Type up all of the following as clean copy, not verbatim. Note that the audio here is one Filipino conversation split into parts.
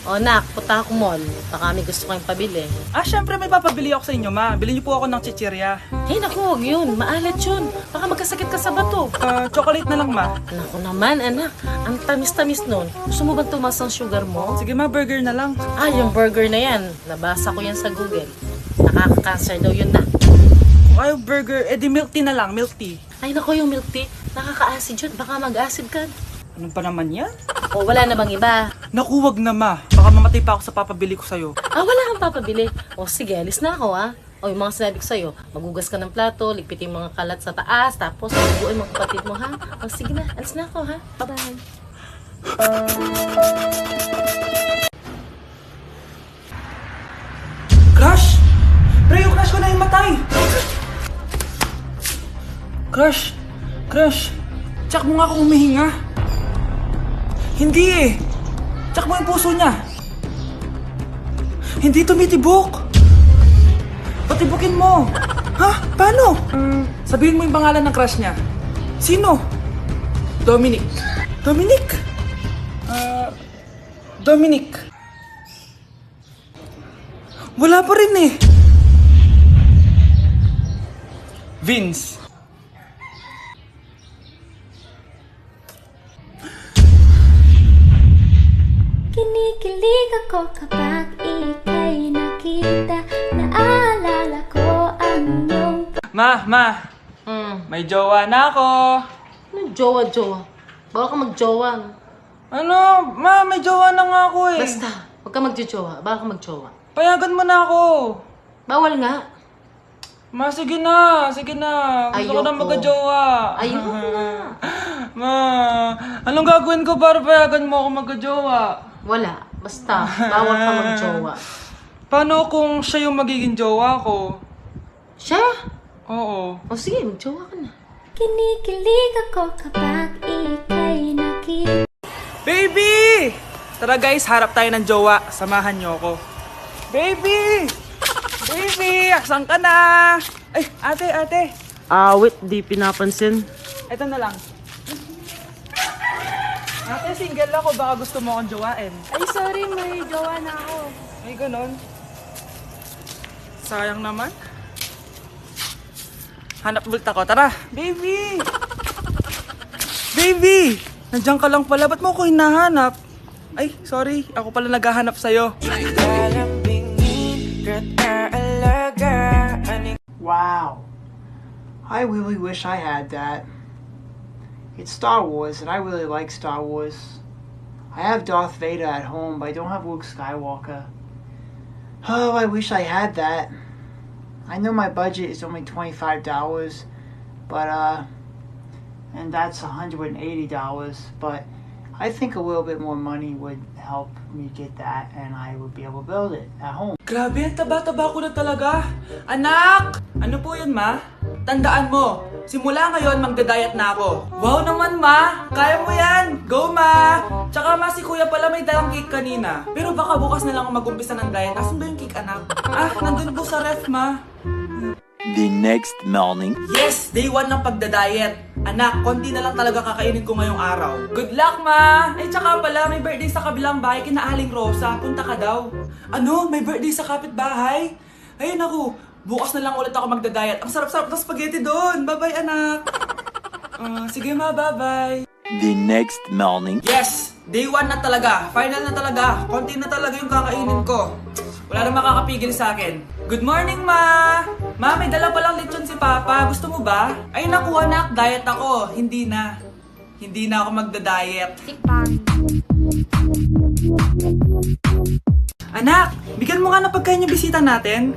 O nak, punta ako mall. Baka may gusto kayong pabili. Syempre may papabili ako sa inyo, ma. Bilhin niyo po ako ng chichirya. Hey naku, huwag yun. Maalat yun. Baka magkasakit ka sa bato. Chocolate na lang, ma. Naku naman, anak. Ang tamis-tamis nun. Gusto mo bang tumas ang sugar mo? Sige, ma, burger na lang. Yung burger na yan. Nabasa ko yan sa Google. Nakaka-cancer daw yun na. Kung ayaw burger, di milk tea na lang, milk tea. Ay naku, yung milk tea. Nakaka-acid yun. Baka mag-acid ka. Ano pa naman yan? O wala na bang iba? Naku, wag na, ma. Baka mamatay pa ako sa papabili ko sa'yo. Wala kang papabili. O sige, alis na ako O yung mga sinabi ko sa'yo, magugas ka ng plato, ligpitin mga kalat sa taas, tapos maguguin mga kapatid mo, ha? O sige na, alis na ako, ha? Bye-bye. Crush! Pre, yung crush ko na yung matay! Crush! Crush! Tsak mo nga kung humihinga. Hindi eh! Tsak mo yung puso niya. Hindi tumitibok. Patibukin mo. Ha? Paano? Sabihin mo yung pangalan ng crush niya. Sino? Dominic. Dominic? Dominic. Wala pa rin eh. Vince. Kinikilig ako kapag ika'y nakita. Naalala ko ang iyong... Ma, may jowa na ako. Ano jowa-jowa? Baka ka magjowa. Ano? Ma, may jowa na nga ako eh. Basta, huwag ka magjowa. Baka ka magjowa. Payagan mo na ako. Bawal nga. Ma, sige na. Sige na. Gusto ko na Ayoko. magka-jowa. Ayoko na. Ma, anong gagawin ko para payagan mo ako magka-jowa? Wala. Basta, bawal ka magjowa. Paano kung siya yung magiging jowa ko? Siya? Oo. O sige, magjowa ka na. Kinikilig ako kapag ika'y nakita. Baby! Tara guys, harap tayo ng jowa. Samahan niyo ako. Baby! Baby! Asan ka na? Ay, ate. Wait, di pinapansin. Ito na lang. Ate, single ako. Baka gusto mo akong jowain. Ay, sorry, may jowa na ako. Ay, ganon. Sayang naman. Hanap ulit ako. Tara! Baby! Baby! Nandiyan ka lang pala. Ba't mo ako hinahanap? Ay, sorry. Ako pala naghahanap sa'yo. Wow. I really wish I had that. It's Star Wars, and I really like Star Wars. I have Darth Vader at home, but I don't have Luke Skywalker. Oh, I wish I had that. I know my budget is only $25, but, and that's $180, but I think a little bit more money would help me get that, and I would be able to build it at home. Grabe, ang taba-taba ko na talaga. Anak! Ano po yun, ma? Tandaan mo, simula ngayon magda-diet na ako. Wow naman, ma! Kaya mo yan! Go, ma! Tsaka ma, si kuya pala may dalang cake kanina. Pero baka bukas na lang ako mag-umpisa ng diet. Asan ba yung cake, anak? Nandun po sa ref, ma. The next morning. Yes! Day 1 ng pagda-diet. Anak, konti na lang talaga kakainin ko ngayong araw. Good luck, ma! Ay, tsaka pala, may birthday sa kabilang bahay kina Aling Rosa. Punta ka daw. Ano? May birthday sa kapitbahay? Ayun ako, bukas na lang ulit ako magda-diet. Ang sarap-sarap ng spaghetti doon. Bye-bye, anak. Sige, ma, bye-bye. The next morning. Yes! Day 1 na talaga. Final na talaga. Konti na talaga yung kakainin ko. Wala na makakapigil sa akin. Good morning, ma! Ma, may dala palang lechon si Papa. Gusto mo ba? Ay, naku, anak. Diet ako. Hindi na. Hindi na ako magda-diet. Anak, bigyan mo nga ng pagkain yung bisita natin.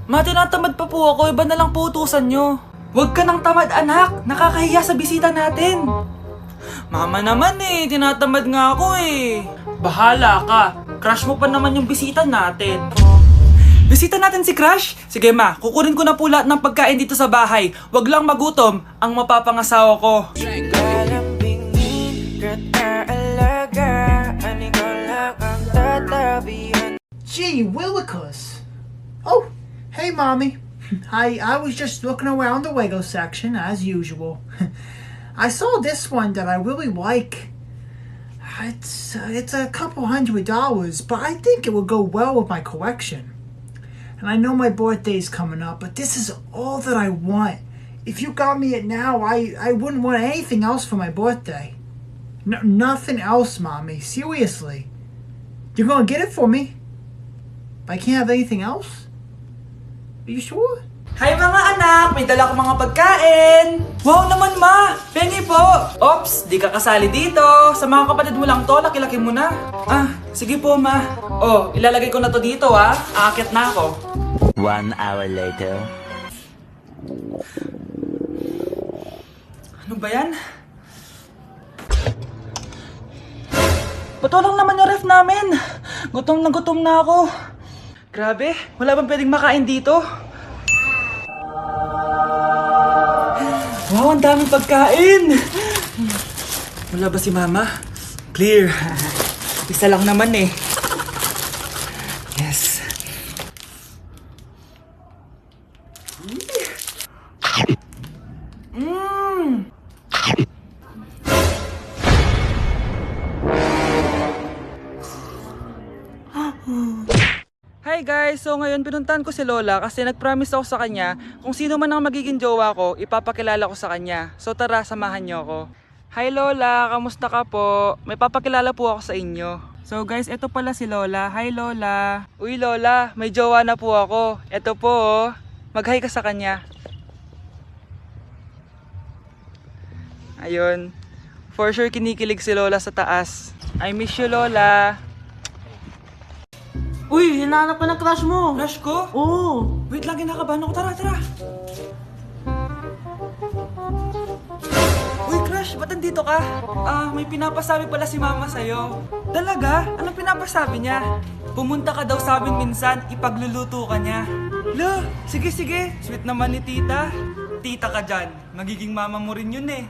Ma, tinatamad pa po ako. Iba na lang po utusan nyo. Huwag ka nang tamad, anak. Nakakahiya sa bisita natin. Mama naman eh. Tinatamad nga ako eh. Bahala ka. Crush mo pa naman yung bisita natin. Bisita natin si Crush? Sige ma, kukunin ko na po lahat ng pagkain dito sa bahay. Huwag lang magutom ang mapapangasawa ko. Gee willikers! Oh, hey mommy. I was just looking around the Lego section as usual. I saw this one that I really like. It's a couple $100, but I think it would go well with my collection. And I know my birthday's coming up, but this is all that I want. If you got me it now, I wouldn't want anything else for my birthday. No, nothing else, Mommy. Seriously. You're gonna get it for me? But I can't have anything else? Are you sure? Hi mga anak! May dala ko mga pagkain! Wow naman ma! Pengi po! Ops! Di ka kasali dito! Sa mga kapatid mo lang to, laki-laki mo na. Ah, sige po ma. Oh, ilalagay ko na to dito ah. Aakyat na ako. 1 hour later. Ano ba yan? Bato lang naman yung ref namin. Gutom na ako. Grabe, wala bang pwedeng makain dito? Wow, ang daming pagkain! Wala ba si Mama? Clear. Isa lang naman eh. Yes. Hi guys! So ngayon pinuntahan ko si Lola kasi nag-promise ako sa kanya kung sino man ang magiging jowa ko, ipapakilala ko sa kanya. So tara, samahan niyo ako. Hi Lola! Kamusta ka po? May papakilala po ako sa inyo. So guys, ito pala si Lola. Hi Lola! Uy Lola, may jowa na po ako. Ito po oh. Mag-hi ka sa kanya. Ayun. For sure kinikilig si Lola sa taas. I miss you Lola! Uy, hinahanap ka ng crush mo. Crush ko? Oo. Wait lang, kinakabahan ako. Tara. Uy, crush, ba't nandito ka? May pinapasabi pala si Mama sa'yo. Talaga? Anong pinapasabi niya? Pumunta ka daw sa amin minsan, ipagluluto ka niya. Lo, sige. Sweet naman ni tita. Tita ka dyan. Magiging mama mo rin yun eh.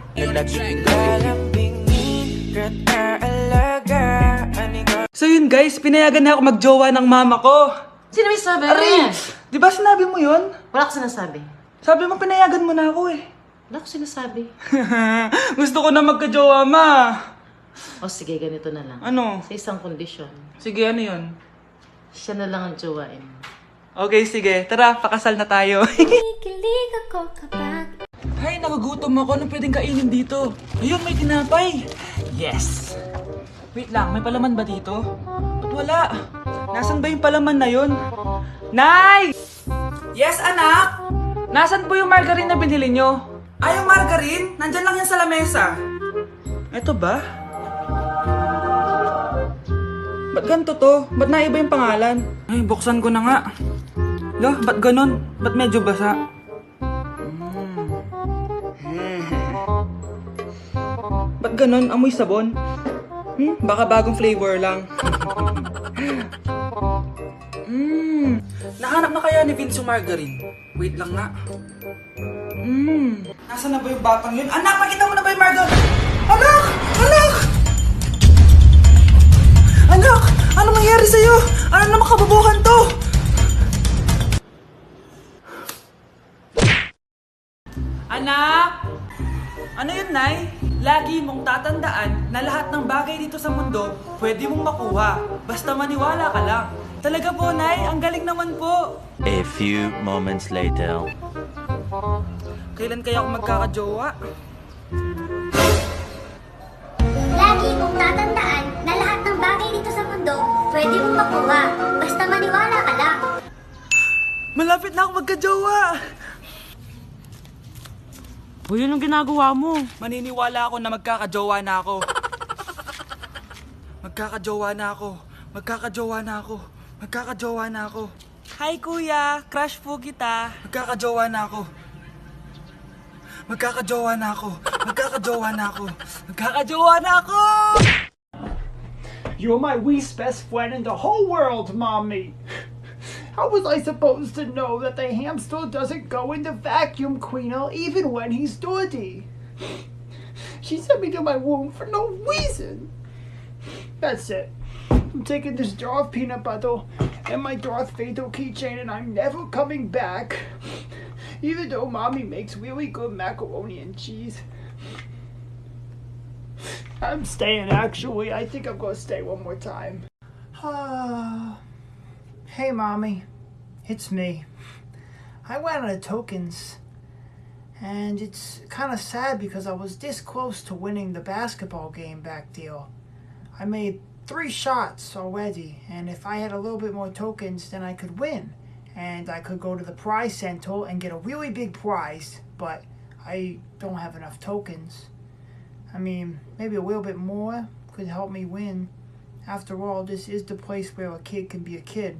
So yun guys, pinayagan na ako magjowa ng mama ko. Sino may sabi? Aray! Di ba sinabi mo yun? Wala ko sinasabi. Sabi mo pinayagan mo na ako eh. Wala ko sinasabi. Gusto ko na magka-jowa, ma. O sige, ganito na lang. Ano? Sa isang kondisyon. Sige, ano yun? Siya na lang ang jowain. Okay, sige. Tara, pakasal na tayo. Kinikilig ako kapag Hay, nagugutom ako. Anong pwedeng kainin dito? Ayun, may tinapay. Yes. Wait lang, may palaman ba dito? Ba't wala? Nasaan ba yung palaman na yun? Nay! Yes, anak? Nasaan po yung margarine na binili nyo? Ay, yung margarine? Nandyan lang yan sa lamesa. Eto ba? Ba't ganito to? Ba't naiba yung pangalan? Ay, buksan ko na nga. Lo, ba't ganon? Ba't medyo basa? Ba't ganon? Amoy sabon? Baka bagong flavor lang. Nahanap na kaya ni Vince yung margarine? Wait lang nga. Nasaan na ba yung batang yun? Anak, nakita mo na ba yung margarine? Anak! Anak! Ano mangyari sa'yo? Ano naman kabubuhan to? Anak! Ano yun, Nay? Lagi mong tatandaan na lahat ng bagay dito sa mundo pwede mong makuha. Basta maniwala ka lang. Talaga po, Nay. Ang galing naman po. A few moments later. Kailan kaya ako magkakajowa? Lagi mong tatandaan na lahat ng bagay dito sa mundo pwede mong makuha. Basta maniwala ka lang. Malapit na ako magkajowa! Uy, yun ang ginagawa mo. Maniniwala ako na magkakajowa na ako. Magkakajowa na ako. Hi kuya, crush po kita. Magkakajowa na ako. You're my least best friend in the whole world, Mommy. How was I supposed to know that the hamster doesn't go in the vacuum cleaner even when he's dirty? She sent me to my room for no reason. That's it. I'm taking this jar of peanut butter and my Darth Vader keychain and I'm never coming back. Even though Mommy makes really good macaroni and cheese. I'm staying, actually. I think I'm gonna stay one more time. Hey, Mommy. It's me. I ran out of tokens. And it's kind of sad because I was this close to winning the basketball game back there. I made 3 shots already, and if I had a little bit more tokens, then I could win. And I could go to the prize center and get a really big prize, but I don't have enough tokens. I mean, maybe a little bit more could help me win. After all, this is the place where a kid can be a kid.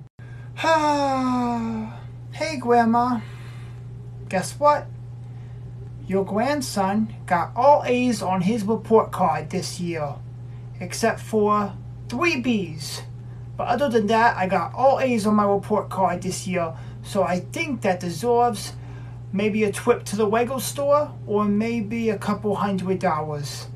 Hey, Grandma. Guess what? Your grandson got all A's on his report card this year, except for 3 B's. But other than that, I got all A's on my report card this year, so I think that deserves maybe a trip to the Lego store or maybe a couple $100.